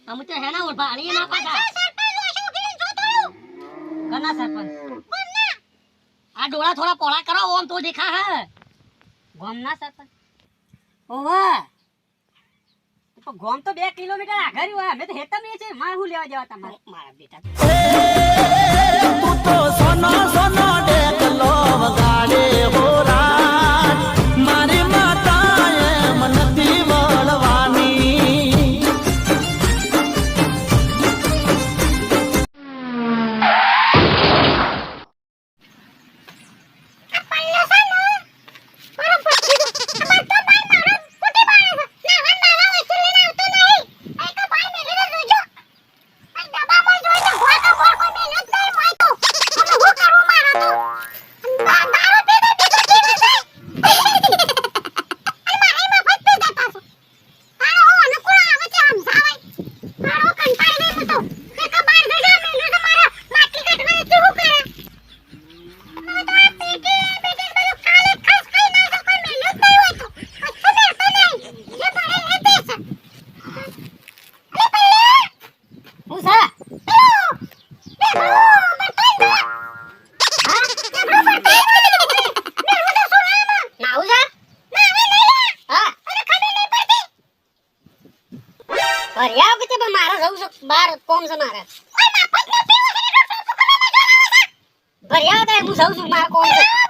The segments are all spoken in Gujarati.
અમે તો હેના ઓર ભાળી ના પાછા સરપંચ ઓછો ગીરી જો તોડું કના સરપંચ ગોમના આ ડોળા થોડા પોળા કરો ઓમ તો દેખા હે ગોમના સરપંચ ઓવા તો ગોમ તો 2 કિલોમીટર આગળ હોય અમે તો હેતમ એ છે માર હું લેવા જવા તમારે મારા બેટા તું તો સોનો સોનો ડેકલો વગાડે હો રાત મારી માતા એમ નથી વળવાની ભર્યા કે તે મારા જવું છે બાર કોમ છે મારા ભર્યા તો હું જઉં છું મારા કોમ છે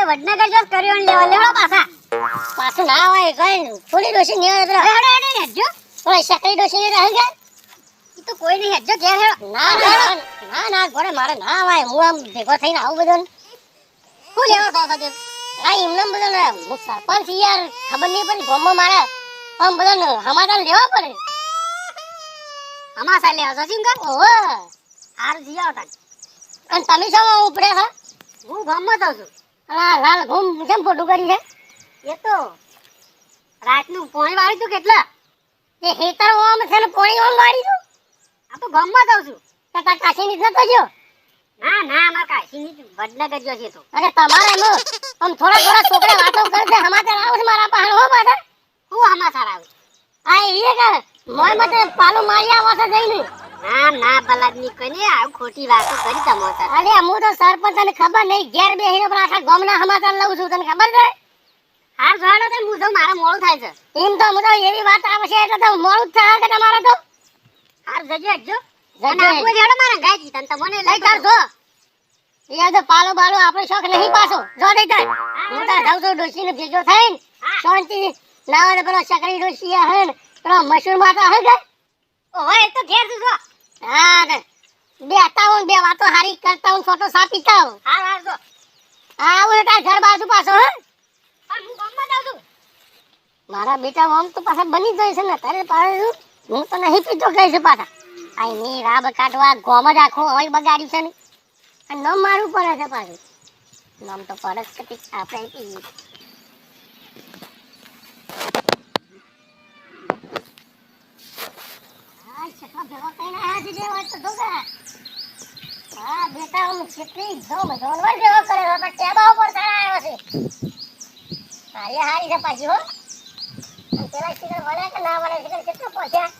વડનગર જો કર્યો લેવા લેવડો પાછું ના હોય કઈ થોડી ડોસી ને હેડો હેડજો ઓય શકરી ડોસી રહી ગયા ઈ તો કોઈ નહીં હેડજો ઘેર હેડો ના ના ઘોડે મારે ના હોય હું આમ ભેગો થઈને આવું બધું શું લેવા તો થકે આ એમને બધું હું સરપંચ યાર ખબર નહીં પડી ગામમાં મારે આમ બધું સમાધાન લેવા પડે અમાસા લેવા છો સિંગર ઓહો આર જીયા હતા અને તમે શું ઉપડે હા હું ગામમાં જાઉં છું લાલ ઘૂમ કેમ ફોટો કરી છે એ તો રાતનું પાણી વાળી તું કેટલા એ હેતર ઓમ છે ને પાણી ઓમ વાળી તું આ તો ગામમાં જાઉં છું તાર કાશી ની નતો જો ના ના માર કાશી ની વડનગર જો છે તો અરે તમારે નો આમ થોડા થોડા છોકરા વાતો કરશે સમાચાર આવે છે મારા પાસે હો પાછા હું સમાચાર આવે આ એ કે મોય મતે પાલો મારી આવો છે જઈને ના ના બલાદની કને આ ખોટી વાતો કરી તમોતા અરે હું તો સરપંચ ને ખબર નહીં ઘેર બેહીને પણ આખા ગામના સમાચાર લઉં છું તને ખબર છે હાર જોડો તો હું તો મારા મોળું થાય છે એમ તો હું તો એવી વાત આવે છે એટલે તો મોળું થાય કે તમારે તો હાર જજો જજો અને આપો જેડો મારા ગાયજી તને તમને લઈ કાઢો યાદ પાલો બાલો આપણે શોખ નહીં પાછો જો દઈ થાય હું તો જાઉં છું ડોસીને ભેગો થઈને શાંતિ લાવને પેલો શકરી ડોસી હે પેલો મશરૂમ માતા હે ગઈ ઓય તો ઘેર તું જો હા ને બેતા હું બે વાતો હારી કરતા હું ફોટો સાપીતા હું હા હા જો આવું તાર ઘર બાજુ પાછો હે હું ગામમાં જાઉં છું મારા બેટા ઓમ તો પાછા બની જાય છે ને તારે પાછું હું તો નહીં પીતો કહે છે પાછા આઈ ની રાબ કાઢવા ગોમ જ આખો હોય બગાડ્યું છે ને અને નામ મારું પડે છે પાછું નામ તો પડે જ કતી આપણે પીએ બેટા હું કેટલી જોનવાર જેવો કરેલો પણ ટેબા ઉપર ચડાયો છે હારી હારી છે પાછી હો પેલા શિખર વળે કે ના વળે શિખર કેટલો પહોંચ્યા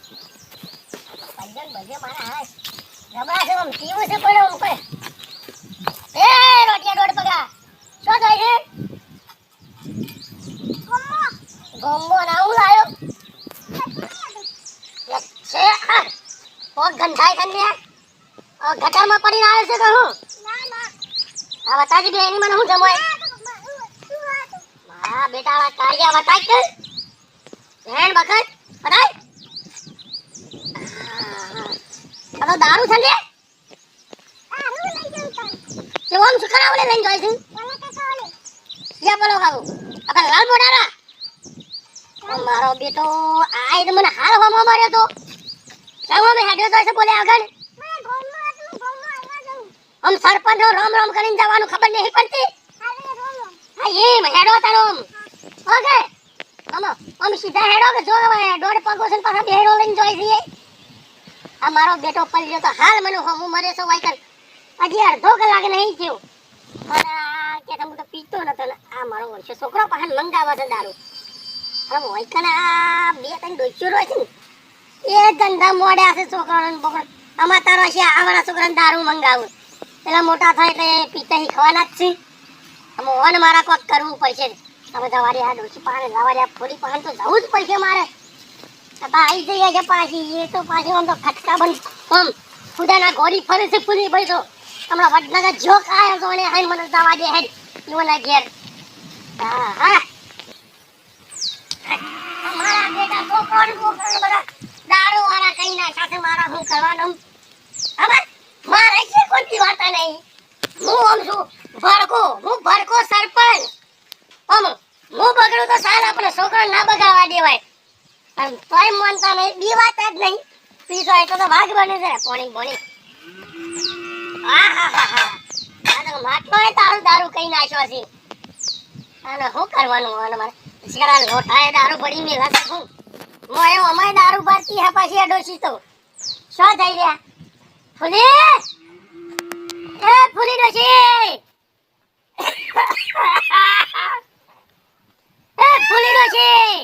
પંજન બજે મારા હાથ રબડા છે આમ પીવું છે પડ્યો આમ કોઈ એ રોટિયા દોડ પગા શું થાય છે ગોમ્બો ના હું લાયો ગંધાય છે ને ગટરમાં પડીને આવે છે કે હું આ બતાજી બે એની મને હું જમોય હા બેટા આ કાળિયા બતાય કે હેણ બકત બતાય આ તો દારૂ છે ને તે ઓમ સુકરાવલે લઈને જાય છે યા બોલો કાબુ આ લાલ મોડારા મારો બેટો આ તો મને હાલ હોમો માર્યો તો ચાલો મે હેડ્યો તો છે બોલે આગળ हम सरपंच हो राम राम કરીને જવાનું ખબર નહીં પડતી હા એ હેડો તારો ઓકે અમે સીધા હેડો કે જો હવે દોડ પગોસન પાછા બેહેરો લઈને જોઈ છીએ આ મારો બેટો પલ્યો તો હાલ મને હું મરે છો વાયકર હજી અડધો કલાક નહીં થયો અને કે તમ તો પીતો નતો ને આ મારો વર્ષો છોકરો પાછા મંગાવે છે દારૂ હવે વાયકર આ બે ત્રણ ડોચ્યો રહ્યો છે ને એ ગંધા મોડ્યા છે છોકરાને બકરો આમાં તારો છે આવાળા છોકરાને દારૂ મંગાવું પેલા મોટા થાય એટલે પીતા શીખવાના જ છે અમે ઓન મારા કોક કરવું પડશે તમે તમારી આ ડોસી પાને લાવારી આ ફોડી પાન તો જવું જ પડશે મારે આ આવી જઈએ છે પાછી એ તો પાછી આમ તો ખટકા બંધ આમ ખુદાના ગોરી ફરે છે પૂરી ભાઈ તો હમણાં વડનગર જોક આવ્યો તો અને હાઈ મને દવા દે હેડ યુવાના ઘેર હા હા મારા બેટા છોકરો બધા દારૂ વાળા કઈ ના સાથે મારા હું કરવાનું હવે મારે છે કોઈ વાત નહીં હું આમ છું હું ભડકો સરપંચ આમ હું બગડું તો સાલ આપણે છોકરા ના બગાડવા દેવાય અને તોય માનતા નહીં બી વાત જ નહીં પીસો એટલો તો ભાગ બને છે પોણી બોણી હા હા હા હા આ તો માટલો એ દારૂ કઈ નાખ્યો છે અને શું કરવાનું અને મારે શેરા લોટાએ દારૂ પડી મેલા શકું હું એવો અમાય દારૂ ભરતી હે પાછી અડોશી તો શું થઈ રહ્યા ફૂલી એ ફૂલી ડોશી એ ફૂલી ડોશી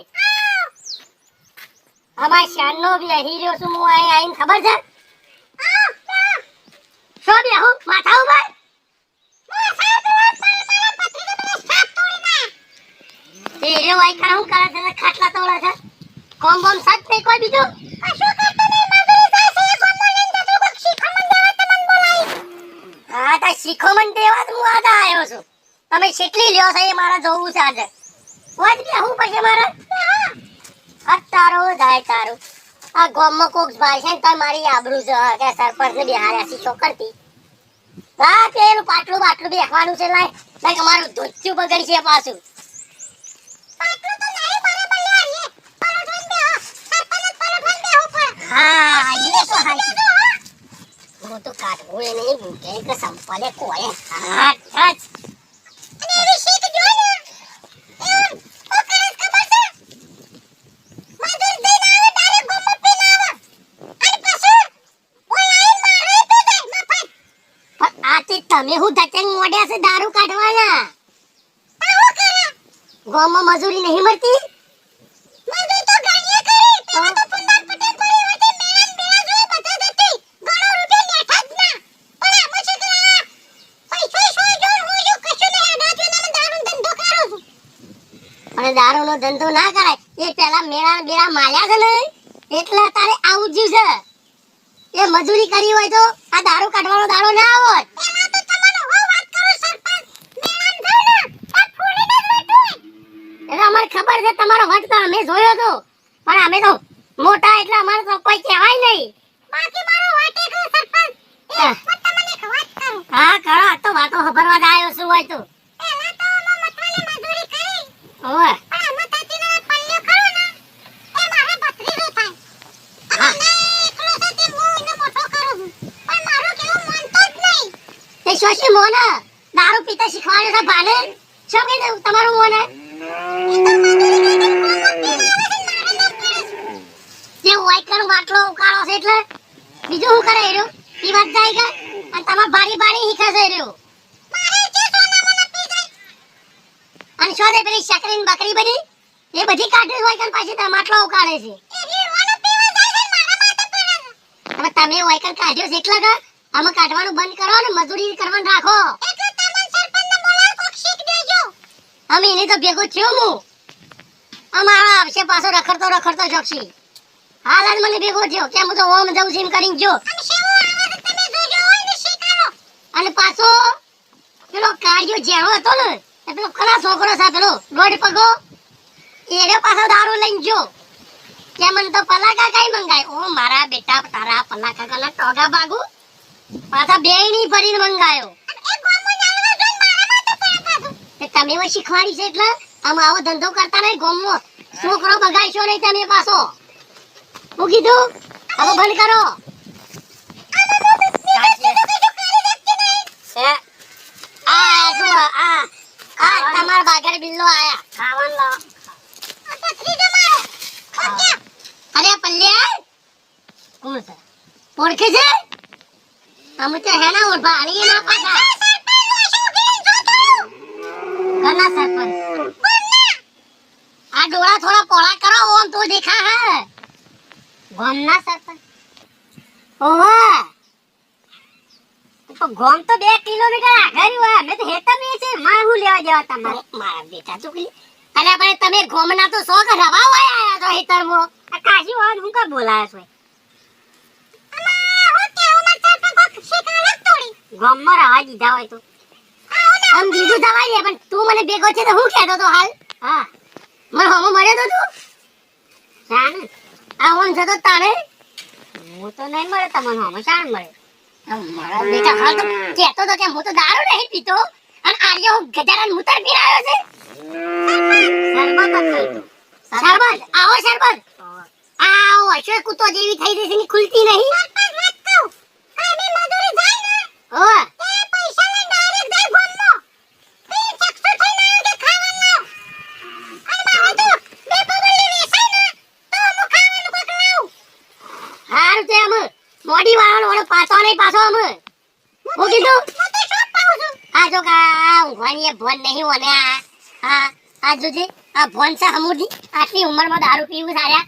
અમાર શાનનો બેહી રહ્યો છું હું આઈને ખબર છે શું બેહુ માથા ઉપર એ રે વાઈ કામ કરે છે ખાટલા તોડે છે કોમ બોમ સચ નહીં કોઈ બીજું શું કરતો નહીં મજૂરી થાય છે કોમ લઈને જતો કોક શીખમણ દેવા તમને બોલાઈ હા તા શીખમણ દેવા હું આદા આવ્યો છું તમે કેટલી લ્યો છો એ મારા જોવું છે આજે વાજ કે હું પછી મારા અતારો જાય તારું આ ગામમાં કોક ભાઈ છે ને મારી આબરૂ છે કે સરપંચ ને બિહાર્યા છે છોકરતી હા પેલું પાટલું બેસવાનું છે લાય લાય તમારું ધોચ્યું બગડી છે પાછું हाँ ये तो है वो तो काटવું એ નહીં ભૂકે કે સંપલે કોઈ હાથ હાથ અને એ વિશે કે જો ને એ ઓ કરે ખબર છે મજૂર દઈને આવે ડાયરેક્ટ ગોમમાં પીને આવે અને પાછું ઓય મારે પી જાય મફત પણ આથી તમે હું ધટેંગ મોડ્યા છે દારૂ કાઢવાના આ હું કરે ગોમમાં મજૂરી નહીં મળતી મજૂરી તો ગાણીએ કરી પેલા તો પુંડાર પટેલ દારૂ નો ધંધો ના કરાય એ પેલા મેળા બેડા માલ્યા છે ને એટલે તારે આવું જ છે એ મજૂરી કરી હોય તો આ દારૂ કાઢવાનો દાડો ના આવત પેલા તો તમને હું વાત કરું સરપંચ મેળામ જાવ ને આ ફૂડીને જ વટુય એટલે અમાર ખબર છે તમારો વટ તો અમે જોયો તો પણ અમે તો મોટા એટલે અમાર તો કોઈ કહેવાય નહીં બાકી મારો વટ એકલો સરપંચ એ તમને એક વાત કરું હા કરો તો વાતો ખબરવા જ આવ્યો છું હોય તો પેલા તો અમે મતવાને મજૂરી કરી ઓય પણ મતાતીને પલ્લ્યો કરો ને એ મારે ભત્રીજો થાય અને એકલો છે તે હું એને મોટો કરું પણ મારો કેવો માનતો જ નહીં તે શોશી મોના દારૂ પીતા શીખવાડ્યો છે ભાને શું કહી દઉં તમારું મોને જે વાયકર માટલો ઉકાળો છે એટલે બીજું શું કરે એરો ઈ વાત જાય કે અને તમાર બારી બારી હીખે છે એરો મારે જે સોના મને પી જાય અને શોધે પેલી શકરીન બકરી બની એ બધી કાઢી હોય કન પાછી માટલો ઉકાળે છે એ રીવાનો પીવા જાય છે મારા માથે પડે હવે તમે વાયકર કાઢ્યો છે એટલે કે આમ કાઢવાનું બંધ કરો ને મજૂરી કરવાનું રાખો એટલે તમને સરપંચને બોલાવ કોક શીખ દેજો અમે એને તો ભેગો થયો હું અમારા આવશે પાછો રખડતો જોક્ષી હાલ જ મને ભેગો થયો કેમ હું તો ઓમ જઉં છું એમ કરીને જો અને પાછો પેલો કાર્યો જેવો હતો ને એ પેલો કલા છોકરો છે પેલો દોઢ પગો એને પાછો દારૂ લઈને જો કે મને તો પલાકા કઈ મંગાય ઓ મારા બેટા તારા પલાકા કલા ટોગા ભાગુ પાછા બે ની ભરીને મંગાયો તે તમે એવા શીખવાડી છે એટલે આમ આવો ધંધો કરતા નહીં ગોમો છોકરો બગાડશો નહીં તમે પાછો હું કીધું હવે બંધ કરો આ જુઓ આ તમારા બાગર બિલ્લો આયા ખાવાનું લાવો અરે પલ્યા કોણ છે ઓળખે છે અમે તો હેના ઓળખા આલી ના પાછા ઘરના સરપંચ આ ડોળા થોડા પોળા કરો ઓમ તો દેખા હે ગામના સરપંચ ઓવા તો ગામ તો 2 કિલોમીટર આગળ હોય અમે તો હેતા મે છે માહુ લેવા જવા તમારે મારા બેટા ચુકલી અને આપણે તમે ગામના તો 100 રવા હોય આયા તો હેતરમો આ કાશી વાત હું કા બોલાય છે ગામમાં રવા દીધા હોય તો આમ બીજું દવા લે પણ તું મને ભેગો છે તો હું કહેતો તો હાલ હા મને હમો મળ્યો તો તું જાણ આ ઓન જતો તાણે હું તો નહીં મળે તમને હમો જાણ મળે મારા બેટા હાલ તો કહેતો તો કે હું તો દારૂ નહીં પીતો અને આર્યો ગજરાન મુતર પી રહ્યો છે શરબત આવો શરબત આવો અશોક કૂતો જેવી થઈ જશે ની ખુલતી નહીં ઓ હારું તે આમ મોડી વાળો ઓલો પાછો નહીં પાછો આમ હું કીધું આ જો કા ઊંઘવાની ભોન નહીં ઓને આ જોજે આ ભોન છે હમુદી આટલી ઉંમરમાં દારૂ પીવું સાર્યા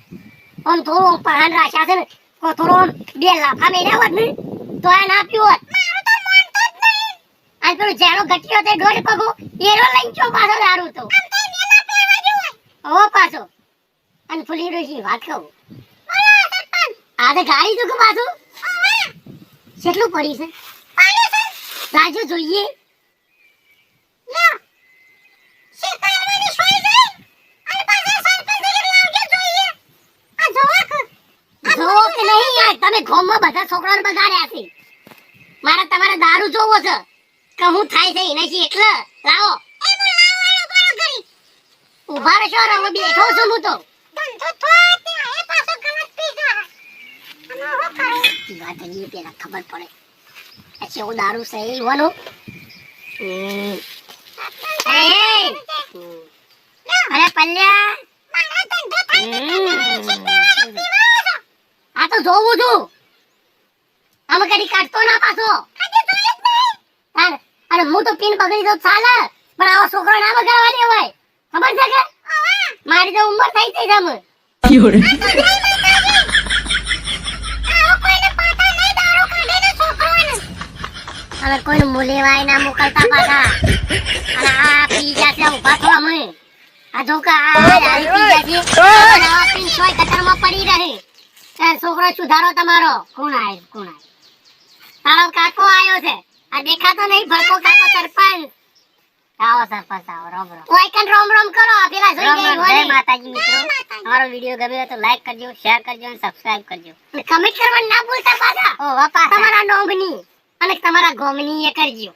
આમ થોડું પહાન રાખ્યા છે ને થોડો બે લાફા મેર્યા હોત ને તો આ ના પીવો હોત આ પેલો જેનો ગટ્યો તે દોઢ પગો એરો લઈને ચો પાછો દારૂ તો ઓ પાછો અને ફૂલી રોશી વાત કહું આ તો ગાડી તો કે પાછું કેટલું પડી છે રાજુ જોઈએ તમે ગામમાં બધા છોકરાઓને બગાડ્યા છે મારા તમારે દારૂ જોવો છે કે હું થાય છે એનાથી એટલે લાવો ઉભા રહેશો હું બેઠો છું હું તો વાત હજી પેલા ખબર પડે પછી હું દારૂ છે એવાનો અરે પલ્યા આ તો જોવું છું આમાં કદી કાઢતો ના પાછો અરે હું તો પીન બગડી તો ચાલે પણ આવો છોકરો ના બગાડવા દેવાય ખબર છે કે મારી તો ઉંમર થઈ ગઈ છે અમે હવે કોઈ મુલેવાય ના મોકલતા પાછા અને આ પી જશે ઉભા થો અમે આ જો કે આ પી જશે આ પીન સોય કટરમાં પડી રહે છોકરો સુધારો તમારો કોણ આય તારો કાકો આયો છે આ દેખાતો નહીં ભરકો કાકો સરપંચ આવો સરપંચ આવો રોમ રોમ કરો પેલા જોઈ ગઈ હોય માતાજી મિત્રો અમારો વિડિયો ગમ્યો તો લાઈક કરજો શેર કરજો અને સબસ્ક્રાઇબ કરજો અને કમેન્ટ કરવાનું ના ભૂલતા પાછા ઓ બાપા તમારા નોમની અને તમારા ગોમની એ કરજો